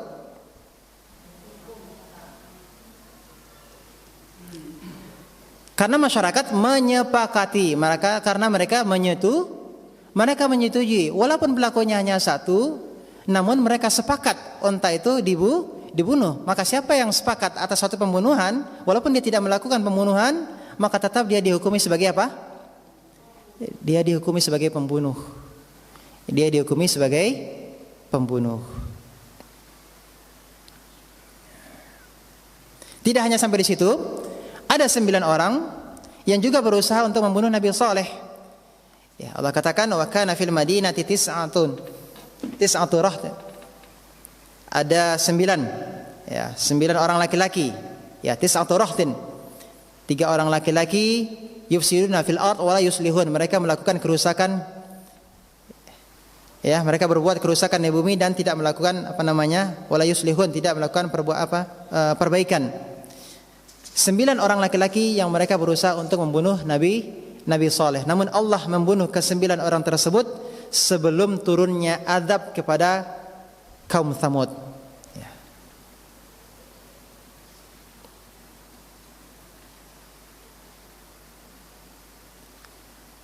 Karena masyarakat menyepakati, karena mereka menyetujui, walaupun pelakunya hanya satu, namun mereka sepakat unta itu dibunuh. Maka siapa yang sepakat atas suatu pembunuhan, walaupun dia tidak melakukan pembunuhan, maka tetap dia dihukumi sebagai apa? Dia dihukumi sebagai pembunuh. Dia dihukumi sebagai pembunuh. Tidak hanya sampai di situ. Ada 9 orang yang juga berusaha untuk membunuh Nabi Saleh. Ya, Allah katakan wa kana fil madinati tis'atu raht. Ada 9. Ya, 9 orang laki-laki. Ya, tis'atu rahtin. 3 orang laki-laki yufsiduna fil ard wa la yuslihun. Mereka melakukan kerusakan. Ya, mereka berbuat kerusakan di bumi dan tidak melakukan wala yuslihun, tidak melakukan perbaikan. 9 orang laki-laki yang mereka berusaha untuk membunuh Nabi Saleh. Namun Allah membunuh ke-9 orang tersebut sebelum turunnya azab kepada kaum Tsamud. Ya.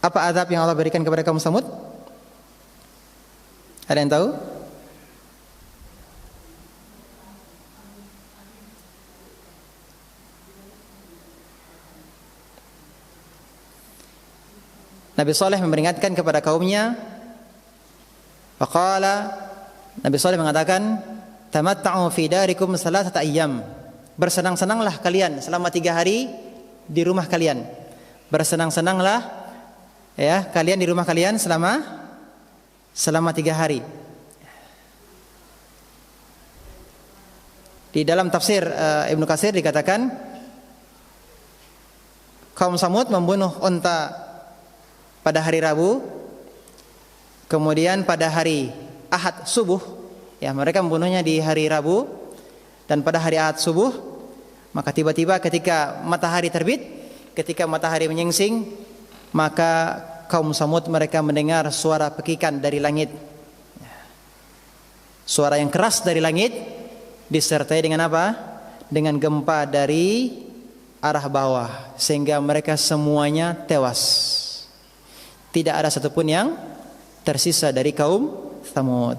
Apa azab yang Allah berikan kepada kaum Tsamud? Ada yang tahu? Nabi Saleh memperingatkan kepada kaumnya. Faqala, Nabi Saleh mengatakan, tamatta'u fi darikum salasata ayyam. Bersenang-senanglah kalian selama 3 hari di rumah kalian. Bersenang-senanglah ya kalian di rumah kalian selama 3 hari. Di dalam tafsir Ibnu Katsir dikatakan kaum Tsamud membunuh unta pada hari Rabu, kemudian pada hari Ahad subuh, ya mereka membunuhnya di hari Rabu, dan pada hari Ahad subuh, maka tiba-tiba ketika matahari terbit, ketika matahari menyingsing, maka kaum Samud mereka mendengar suara pekikan dari langit, suara yang keras dari langit, disertai dengan apa? Dengan gempa dari arah bawah, sehingga mereka semuanya tewas. Tidak ada satupun yang tersisa dari kaum Tsamud.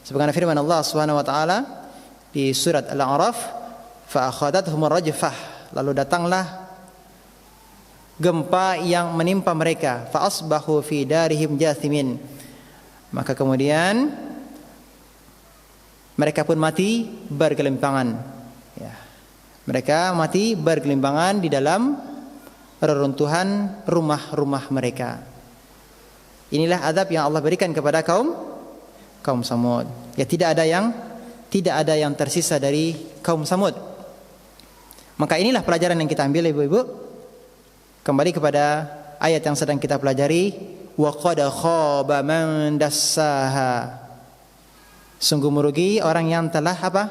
Sebagaimana firman Allah Subhanahu wa taala di surat Al-A'raf, fa akhadathum rajfah, lalu datanglah gempa yang menimpa mereka, fa asbahu fi darihim jathimin, maka kemudian mereka pun mati bergelimpangan, ya. Mereka mati bergelimpangan di dalam reruntuhan rumah-rumah mereka. Inilah azab yang Allah berikan kepada kaum Samud. Ya, tidak ada yang tersisa dari kaum Samud. Maka inilah pelajaran yang kita ambil, ibu-ibu. Kembali kepada ayat yang sedang kita pelajari, wa qad khaba man dassaha. Sungguh merugi orang yang telah apa?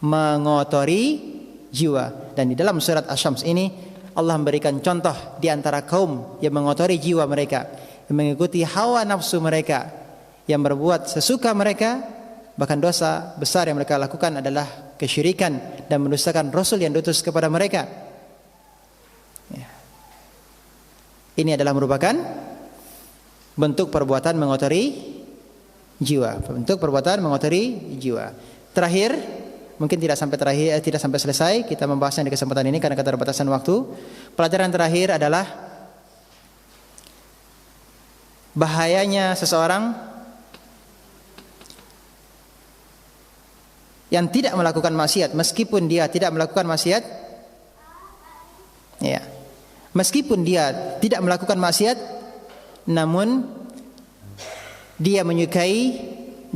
Mengotori jiwa. Dan di dalam surat Asy-Syams ini Allah memberikan contoh di antara kaum yang mengotori jiwa mereka, yang mengikuti hawa nafsu mereka, yang berbuat sesuka mereka. Bahkan dosa besar yang mereka lakukan adalah kesyirikan dan mendustakan Rasul yang diutus kepada mereka, ya. Ini adalah merupakan bentuk perbuatan mengotori jiwa, bentuk perbuatan mengotori jiwa. Terakhir, mungkin tidak sampai selesai kita membahasnya di kesempatan ini karena keterbatasan waktu. Pelajaran terakhir adalah bahayanya seseorang yang tidak melakukan maksiat, meskipun dia tidak melakukan maksiat, ya, meskipun dia tidak melakukan maksiat, namun dia menyukai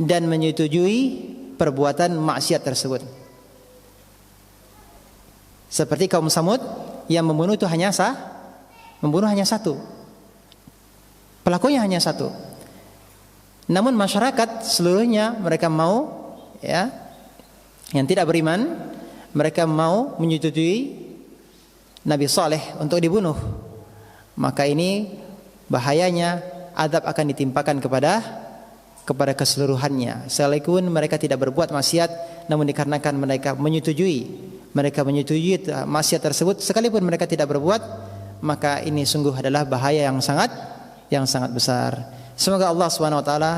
dan menyetujui perbuatan maksiat tersebut. Seperti kaum Samud yang membunuh itu hanya satu. Pelakunya hanya satu. Namun masyarakat seluruhnya mereka mau, ya, yang tidak beriman, mereka mau menyetujui Nabi Saleh untuk dibunuh. Maka ini bahayanya, azab akan ditimpakan kepada keseluruhannya. Sekalipun mereka tidak berbuat maksiat, namun dikarenakan mereka menyetujui maksiat tersebut, sekalipun mereka tidak berbuat, maka ini sungguh adalah bahaya yang sangat besar. Semoga Allah Subhanahu wa taala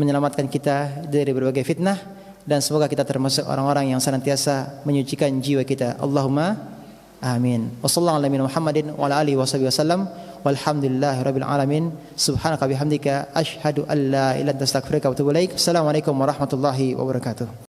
menyelamatkan kita dari berbagai fitnah, dan semoga kita termasuk orang-orang yang senantiasa menyucikan jiwa kita. Allahumma amin. Wassallallahu ala Muhammadin wa ala alihi wasallam. Walhamdulillahirabbil alamin. Subhanaka bihamdika asyhadu an la ilaha illa anta astaghfiruka wa atubu ilaik. Assalamualaikum warahmatullahi wabarakatuh.